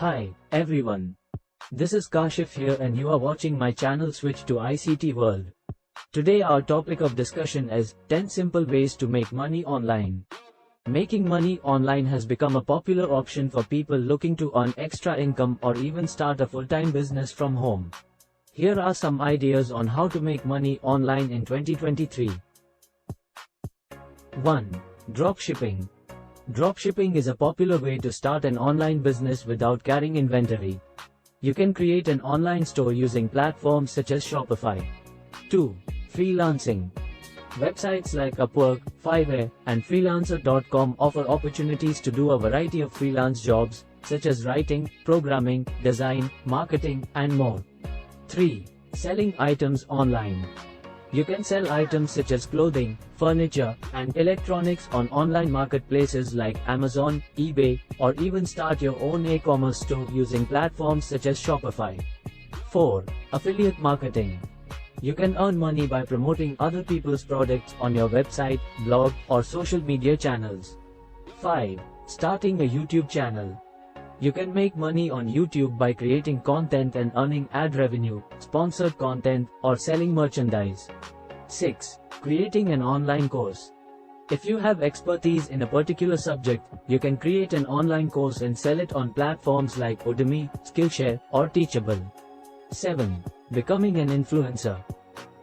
Hi, everyone. This is Kashif here and you are watching my channel Switch to ICT World. Today our topic of discussion is 10 simple ways to make money online. Making money online has become a popular option for people looking to earn extra income or even start a full-time business from home. Here are some ideas on how to make money online in 2023. 1. Dropshipping. Dropshipping is a popular way to start an online business without carrying inventory. You can create an online store using platforms such as Shopify. 2. Freelancing. Websites like Upwork, Fiverr, and Freelancer.com offer opportunities to do a variety of freelance jobs, such as writing, programming, design, marketing, and more. 3. Selling items online. You can sell items such as clothing, furniture, and electronics on online marketplaces like Amazon, eBay, or even start your own e-commerce store using platforms such as Shopify. 4. Affiliate marketing. You can earn money by promoting other people's products on your website, blog, or social media channels. 5. Starting a YouTube channel. You can make money on YouTube by creating content and earning ad revenue, sponsored content, or selling merchandise. 6. Creating an online course. If you have expertise in a particular subject, you can create an online course and sell it on platforms like Udemy, Skillshare, or Teachable. 7. Becoming an influencer.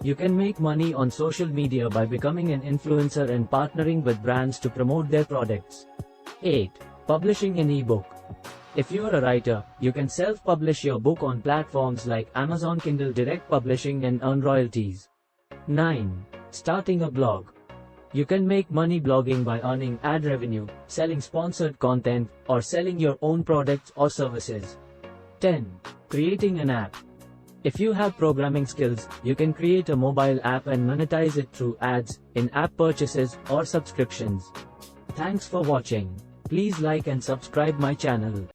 You can make money on social media by becoming an influencer and partnering with brands to promote their products. 8. Publishing an ebook. If you are a writer, you can self-publish your book on platforms like Amazon Kindle Direct Publishing and earn royalties. 9. Starting a blog. You can make money blogging by earning ad revenue, selling sponsored content, or selling your own products or services. 10. Creating an app. If you have programming skills, you can create a mobile app and monetize it through ads, in-app purchases, or subscriptions. Thanks for watching. Please like and subscribe my channel.